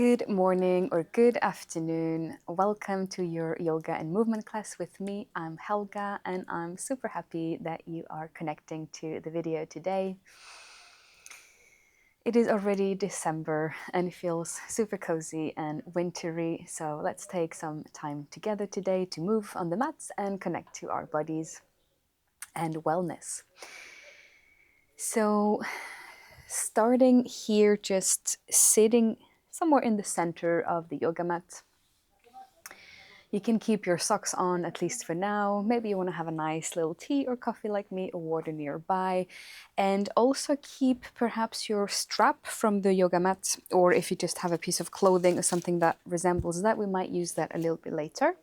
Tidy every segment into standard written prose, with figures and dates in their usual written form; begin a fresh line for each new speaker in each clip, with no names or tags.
Good morning or good afternoon. Welcome to your yoga and movement class with me. I'm Helga and I'm super happy that you are connecting to the video today. It is already December and it feels super cozy and wintry, so let's take some time together today to move on the mats and connect to our bodies and wellness. So starting here, just sitting somewhere in the center of the yoga mat. You can keep your socks on, at least for now. Maybe you want to have a nice little tea or coffee like me, or water nearby. And also keep perhaps your strap from the yoga mat, or if you just have a piece of clothing or something that resembles that, we might use that a little bit later.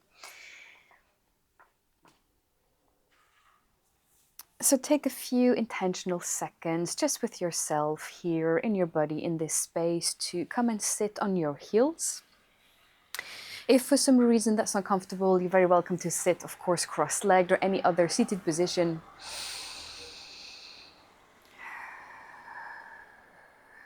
So take a few intentional seconds just with yourself here in your body, in this space, to come and sit on your heels. If for some reason that's not comfortable, you're very welcome to sit, of course, cross-legged or any other seated position.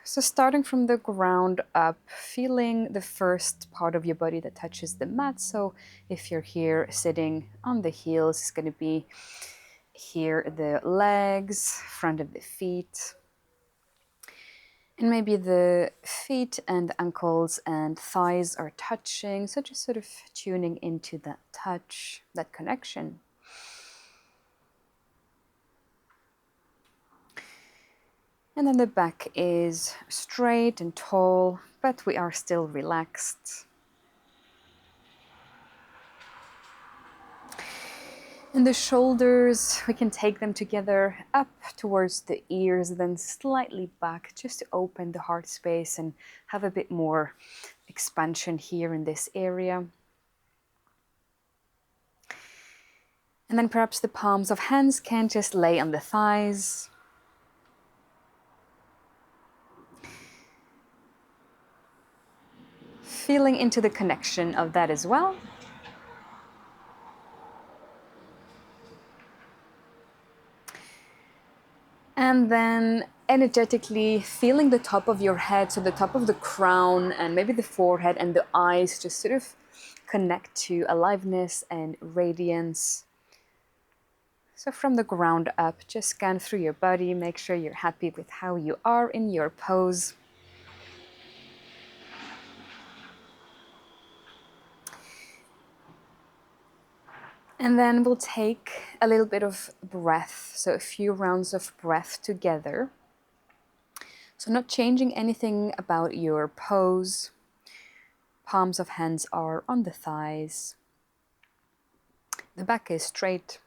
So starting from the ground up, feeling the first part of your body that touches the mat. So if you're here sitting on the heels, it's going to be here the legs, front of the feet. And maybe the feet and ankles and thighs are touching. So just sort of tuning into that touch, that connection. And then the back is straight and tall, but we are still relaxed. And the shoulders, we can take them together up towards the ears, then slightly back just to open the heart space and have a bit more expansion here in this area. And then perhaps the palms of hands can just lay on the thighs. Feeling into the connection of that as well. And then energetically feeling the top of your head, so the top of the crown and maybe the forehead and the eyes just sort of connect to aliveness and radiance. So from the ground up, just scan through your body, make sure you're happy with how you are in your pose. And then we'll take a little bit of breath, so a few rounds of breath together. So not changing anything about your pose. Palms of hands are on the thighs. The back is straight.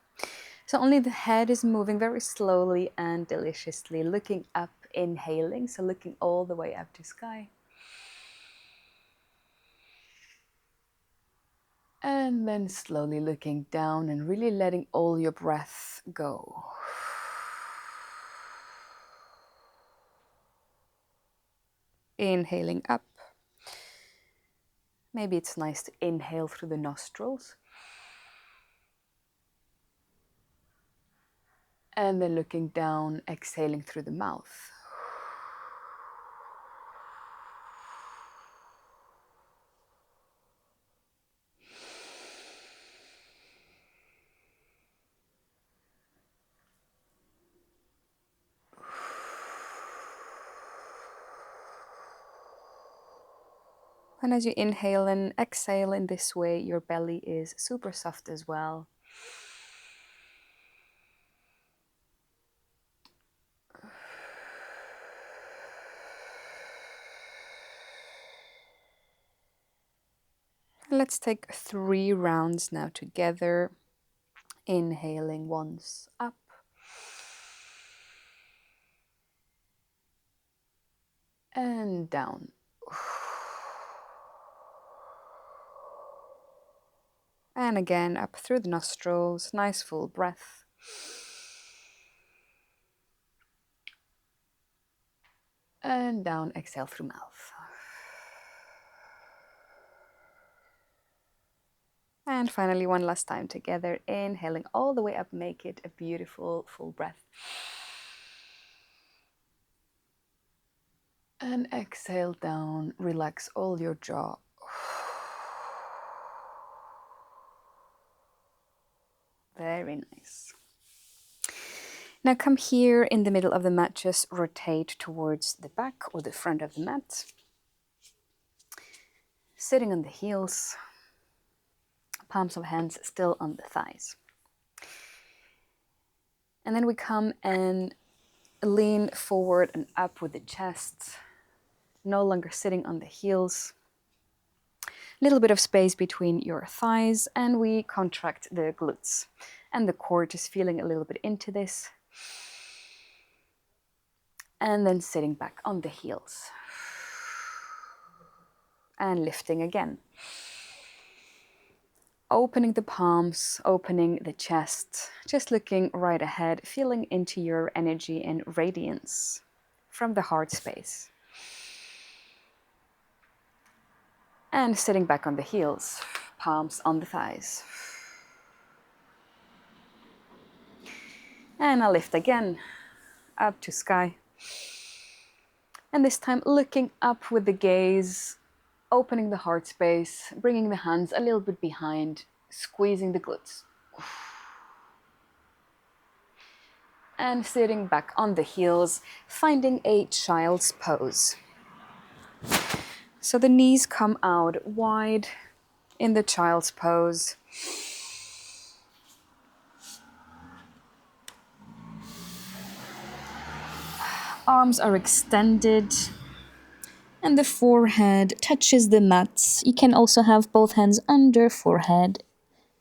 So only the head is moving very slowly and deliciously, looking up, inhaling, so looking all the way up to sky. And then slowly looking down and really letting all your breath go. Inhaling up. Maybe it's nice to inhale through the nostrils. And then looking down, exhaling through the mouth. And as you inhale and exhale in this way, your belly is super soft as well. Let's take 3 rounds now together. Inhaling once up. And down. And again, up through the nostrils, nice full breath. And down, exhale through mouth. And finally, one last time together, inhaling all the way up, make it a beautiful full breath. And exhale down, relax all your jaw. Very nice. Now come here in the middle of the mat, just rotate towards the back or the front of the mat. Sitting on the heels, palms of hands still on the thighs. And then we come and lean forward and up with the chest, no longer sitting on the heels. Little bit of space between your thighs, and we contract the glutes and the core, just feeling a little bit into this. And then sitting back on the heels. And lifting again. Opening the palms, opening the chest, just looking right ahead, feeling into your energy and radiance from the heart space. And sitting back on the heels, palms on the thighs. And I'll lift again, up to sky. And this time looking up with the gaze, opening the heart space, bringing the hands a little bit behind, squeezing the glutes. And sitting back on the heels, finding a child's pose. So the knees come out wide in the child's pose. Arms are extended and the forehead touches the mat. You can also have both hands under forehead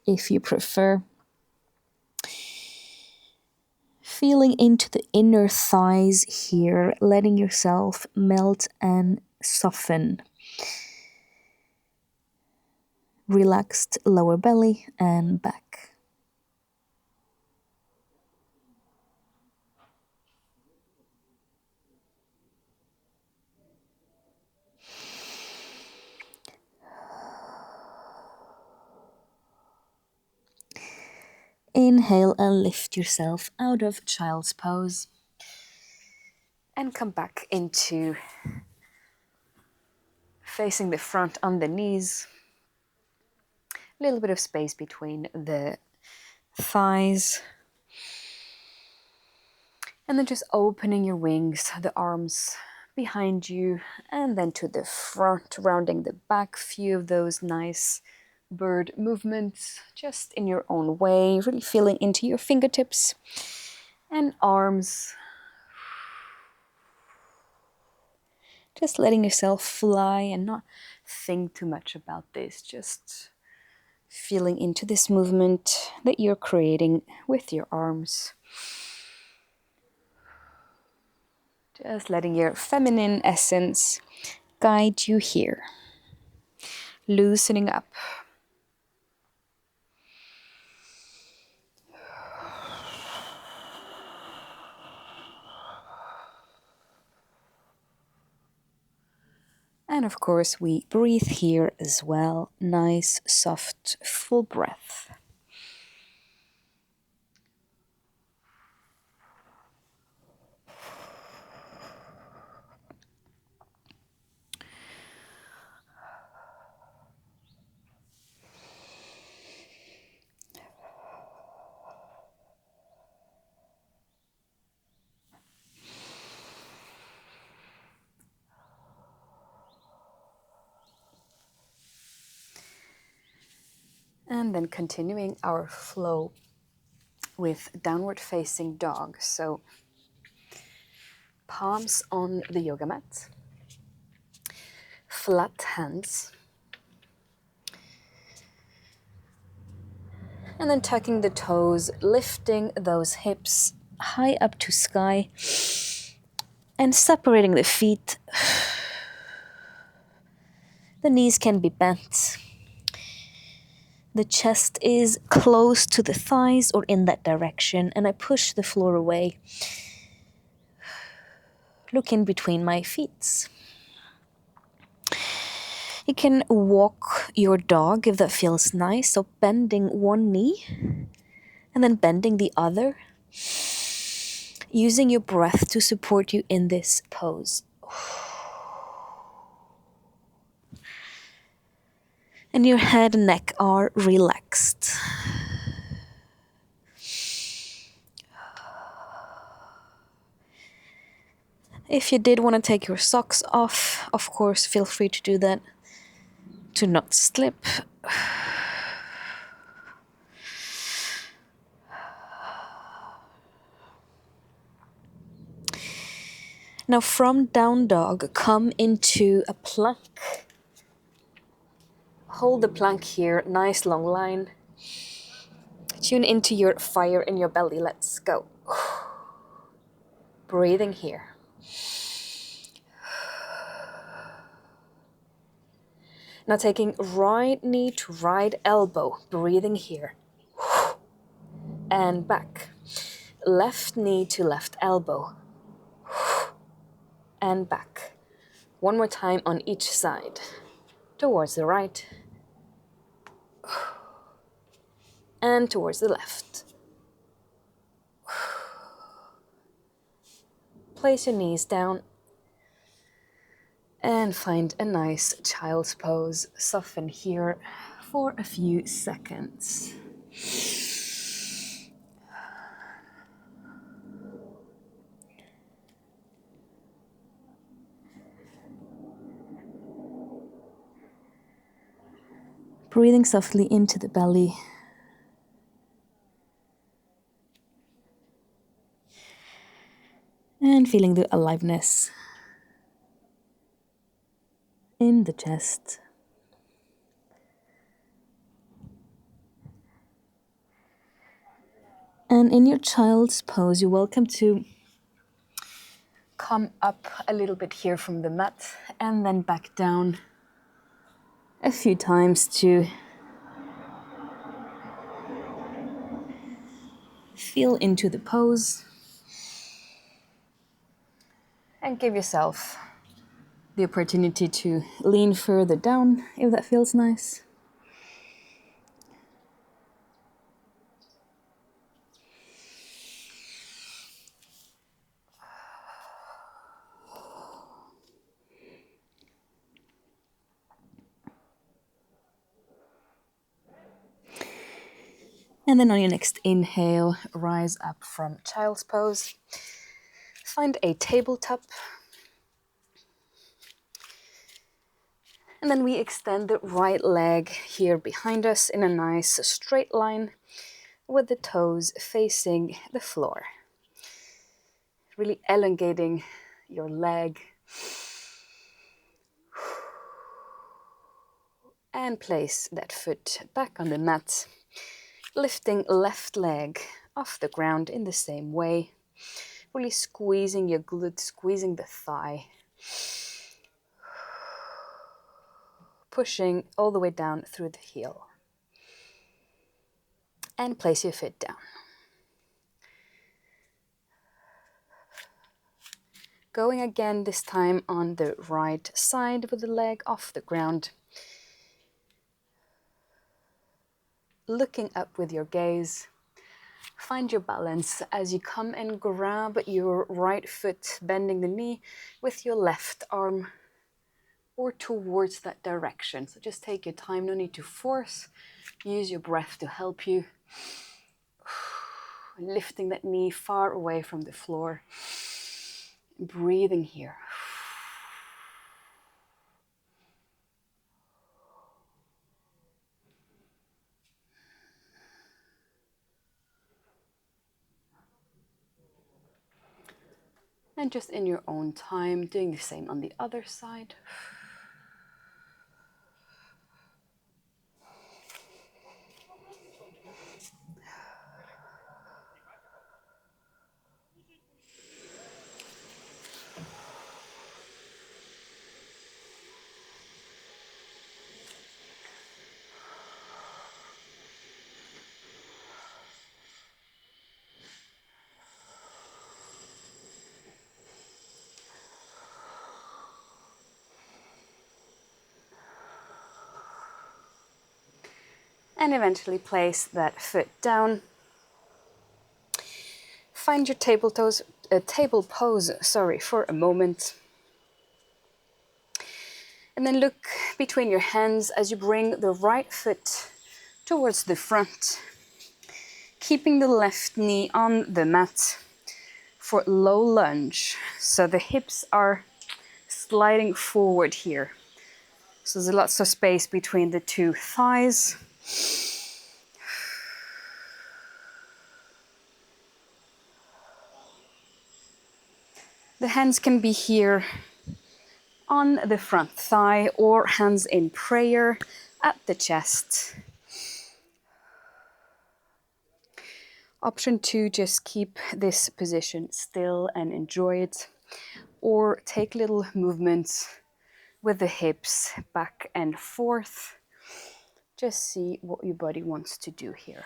if you prefer. Feeling into the inner thighs here, letting yourself melt and soften. Relaxed lower belly and back. Inhale and lift yourself out of child's pose. And come back into facing the front on the knees. A little bit of space between the thighs. And then just opening your wings, the arms behind you, and then to the front, rounding the back. Few of those nice bird movements, just in your own way, really feeling into your fingertips and arms. Just letting yourself fly and not think too much about this, just feeling into this movement that you're creating with your arms. Just letting your feminine essence guide you here. Loosening up. And of course, we breathe here as well. Nice, soft, full breath. And then continuing our flow with downward facing dog. So palms on the yoga mat, flat hands, and then tucking the toes, lifting those hips high up to sky, and separating the feet. The knees can be bent. The chest is close to the thighs or in that direction, and I push the floor away. Look in between my feet. You can walk your dog if that feels nice, so bending one knee and then bending the other. Using your breath to support you in this pose.
And your head and neck are relaxed. If you did want to take your socks off, of course, feel free to do that to not slip. Now from down dog, come into a plank. Hold the plank here, nice long line. Tune into your fire in your belly, let's go. Breathing here. Now taking right knee to right elbow, breathing here. And back. Left knee to left elbow. And back. One more time on each side. Towards the right. And towards the left. Place your knees down. And find a nice child's pose. Soften here for a few seconds. Breathing softly into the belly. And feeling the aliveness in the chest. And in your child's pose, you're welcome to come up a little bit here from the mat and then back down a few times to feel into the pose and give yourself the opportunity to lean further down if that feels nice. And then on your next inhale, rise up from child's pose. Find a tabletop. And then we extend the right leg here behind us in a nice straight line with the toes facing the floor. Really elongating your leg. And place that foot back on the mat. Lifting left leg off the ground in the same way. Really squeezing your glute, squeezing the thigh. Pushing all the way down through the heel. And place your foot down. Going again, this time on the right side with the leg off the ground. Looking up with your gaze. Find your balance as you come and grab your right foot, bending the knee with your left arm or towards that direction. So just take your time, no need to force. Use your breath to help you. Lifting that knee far away from the floor. Breathing here. And just in your own time, doing the same on the other side. And eventually place that foot down. Find your table pose, for a moment. And then look between your hands as you bring the right foot towards the front, keeping the left knee on the mat for low lunge. So the hips are sliding forward here. So there's lots of space between the two thighs. The hands can be here on the front thigh or hands in prayer at the chest. Option 2, just keep this position still and enjoy it, or take little movements with the hips back and forth. Just see what your body wants to do here.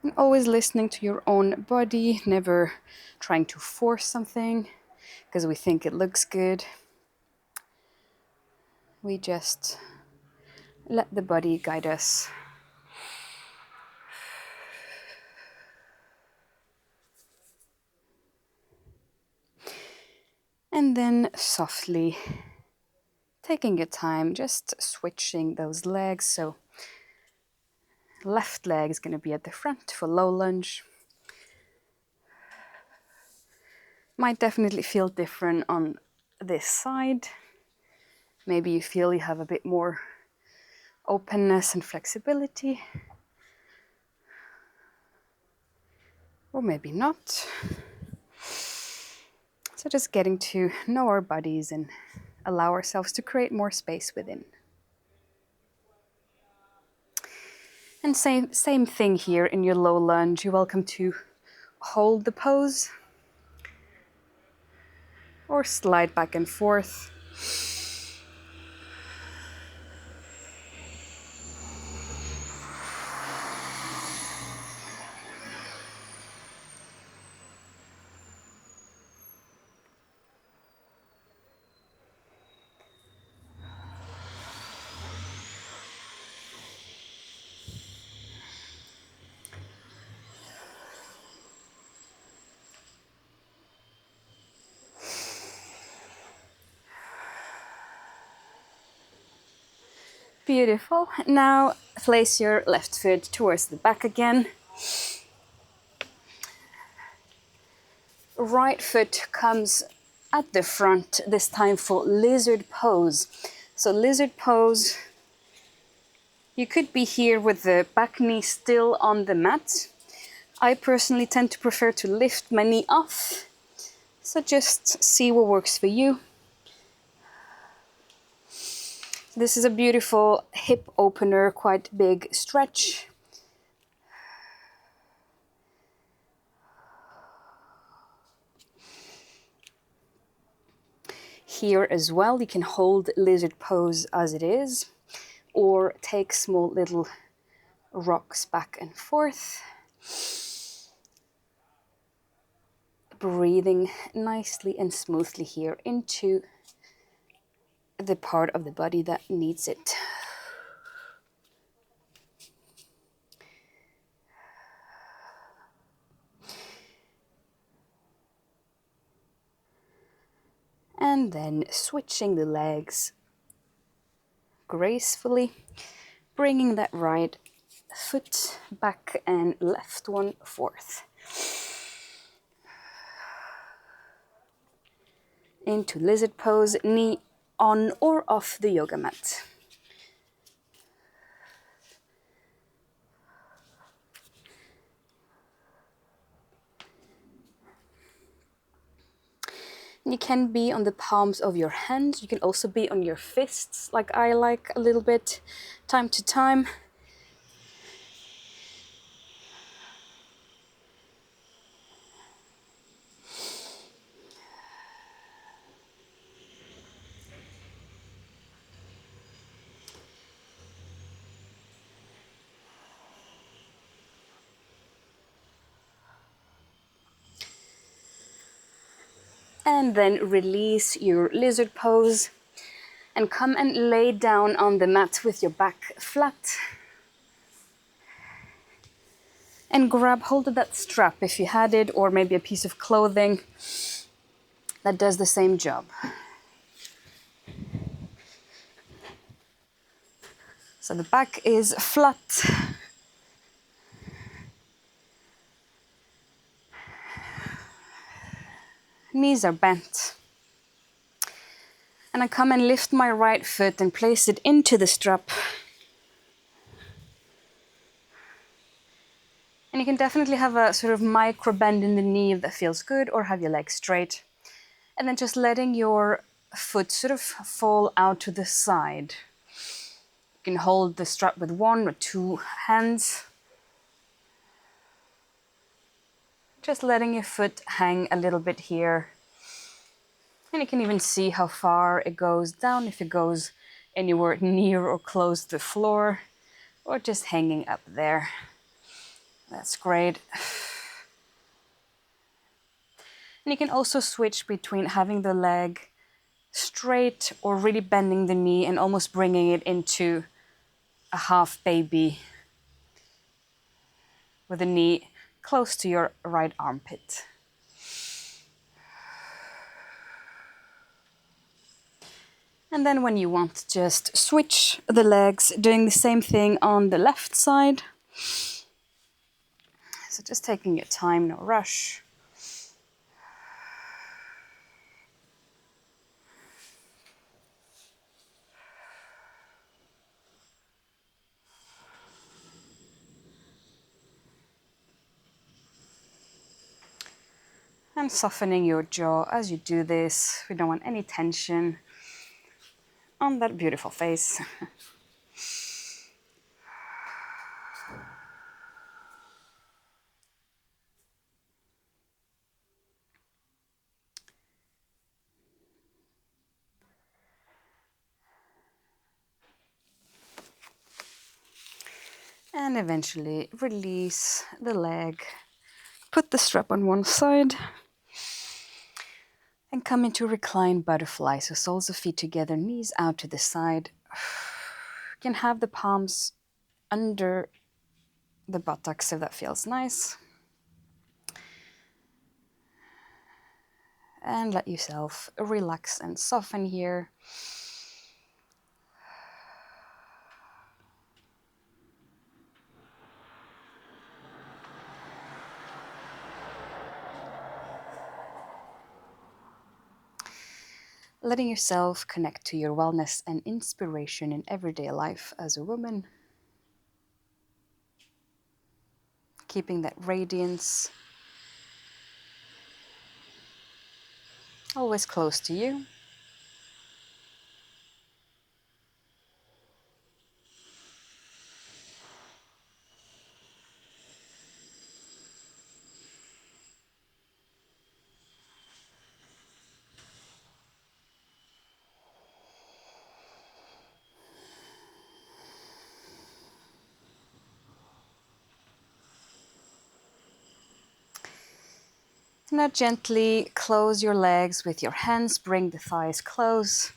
And always listening to your own body, never trying to force something because we think it looks good. We just let the body guide us. And then softly taking your time, just switching those legs. So left leg is going to be at the front for low lunge. Might definitely feel different on this side. Maybe you feel you have a bit more openness and flexibility. Or maybe not. So just getting to know our bodies and allow ourselves to create more space within. And same thing here in your low lunge. You're welcome to hold the pose or slide back and forth. Beautiful. Now place your left foot towards the back again. Right foot comes at the front, this time for lizard pose. So lizard pose, you could be here with the back knee still on the mat. I personally tend to prefer to lift my knee off. So just see what works for you. This is a beautiful hip opener, quite big stretch. Here as well, you can hold lizard pose as it is, or take small little rocks back and forth. Breathing nicely and smoothly here into the part of the body that needs it. And then switching the legs gracefully, bringing that right foot back and left one forth. Into lizard pose, knee on or off the yoga mat. You can be on the palms of your hands. You can also be on your fists, like I like a little bit, time to time. And then release your lizard pose and come and lay down on the mat with your back flat.
And grab hold of that strap if you had it, or maybe a piece of clothing that does the same job. So the back is flat. Knees are bent. And I come and lift my right foot and place it into the strap. And you can definitely have a sort of micro bend in the knee if that feels good, or have your legs straight. And then just letting your foot sort of fall out to the side. You can hold the strap with one or two hands. Just letting your foot hang a little bit here. And you can even see how far it goes down, if it goes anywhere near or close to the floor, or just hanging up there. That's great. And you can also switch between having the leg straight or really bending the knee and almost bringing it into a half baby with the knee close to your right armpit. And then when you want, just switch the legs, doing the same thing on the left side. So just taking your time, no rush. And softening your jaw as you do this. We don't want any tension on that beautiful face. And eventually release the leg. Put the strap on one side. And come into reclined butterfly. So soles of feet together, knees out to the side. You can have the palms under the buttocks if that feels nice. And let yourself relax and soften here. Letting yourself connect to your wellness and inspiration in everyday life as a woman. Keeping that radiance always close to you. Now gently close your legs with your hands, bring the thighs close.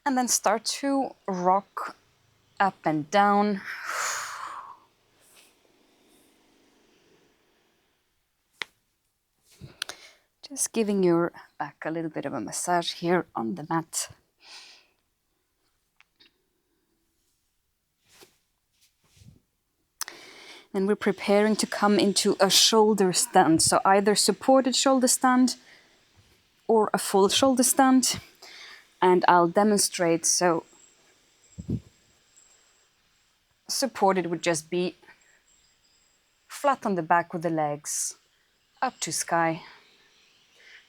And then start to rock up and down. Just giving your back a little bit of a massage here on the mat. And we're preparing to come into a shoulder stand. So either supported shoulder stand or a full shoulder stand. And I'll demonstrate. So supported would just be flat on the back with the legs up to sky.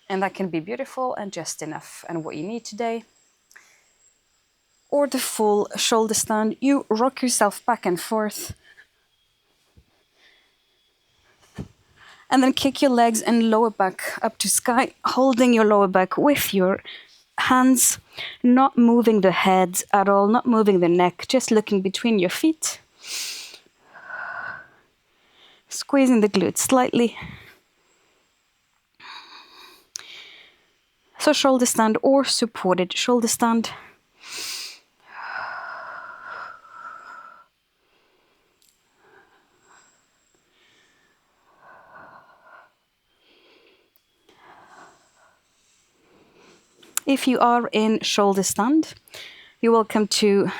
And that can be beautiful and just enough and what you need today. Or the full shoulder stand, you rock yourself back and forth. And then kick your legs and lower back up to sky, holding your lower back with your hands, not moving the head at all, not moving the neck, just looking between your feet. Squeezing the glutes slightly. So shoulder stand or supported shoulder stand.
If you are in shoulder stand, you're welcome to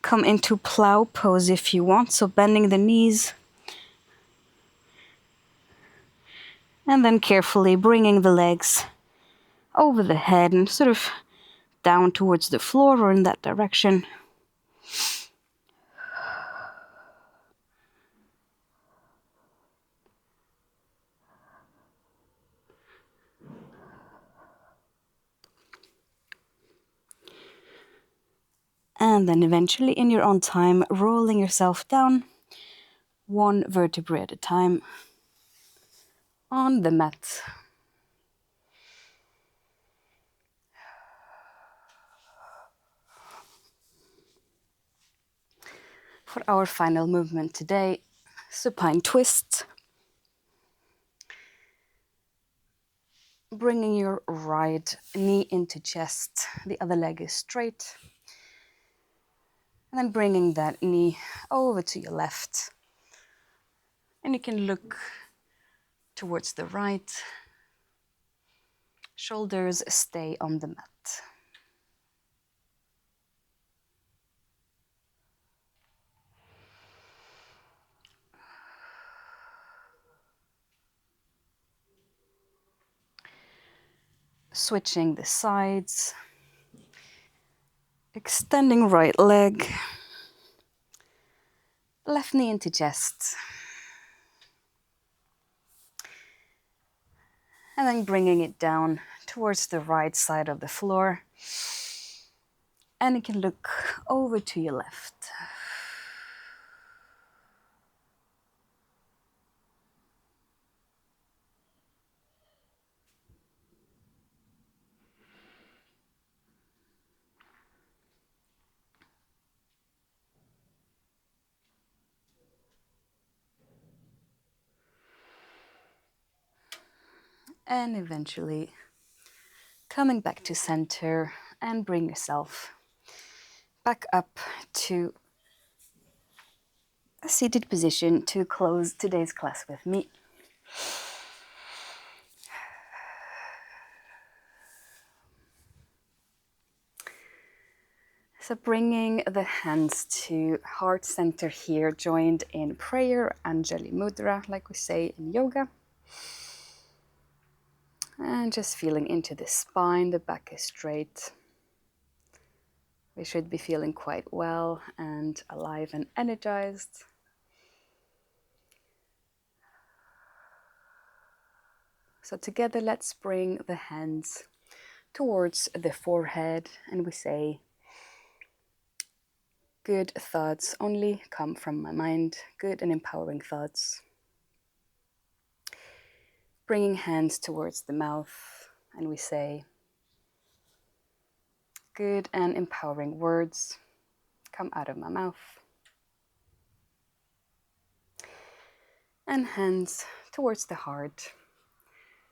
come into plow pose if you want, so bending the knees and then carefully bringing the legs over the head and sort of down towards the floor or in that direction. And then eventually, in your own time, rolling yourself down one vertebrae at a time on the mat. For our final movement today, supine twist. Bringing your right knee into chest, the other leg is straight. And then bringing that knee over to your left. And you can look towards the right. Shoulders stay on the mat. Switching the sides. Extending right leg. Left knee into chest. And then bringing it down towards the right side of the floor. And you can look over to your left. And eventually coming back to center and bring yourself back up to a seated position to close today's class with me. So bringing the hands to heart center here, joined in prayer, Anjali Mudra, like we say in yoga. And just feeling into the spine, the back is straight. We should be feeling quite well and alive and energized. So together, let's bring the hands towards the forehead and we say, good thoughts only come from my mind, good and empowering thoughts. Bringing hands towards the mouth and we say, good and empowering words come out of my mouth. And hands towards the heart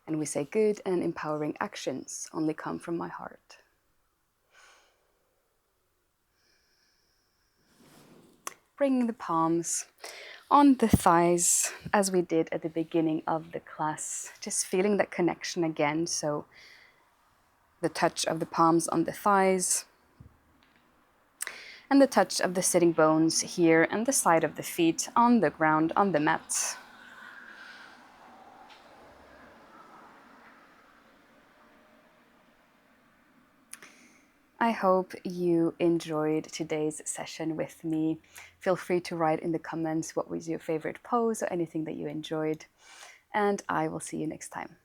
and we say, good and empowering actions only come from my heart. Bringing the palms on the thighs as we did at the beginning of the class, just feeling that connection again. So the touch of the palms on the thighs and the touch of the sitting bones here and the side of the feet on the ground, on the mat. I hope you enjoyed today's session with me. Feel free to write in the comments what was your favorite pose or anything that you enjoyed. And I will see you next time.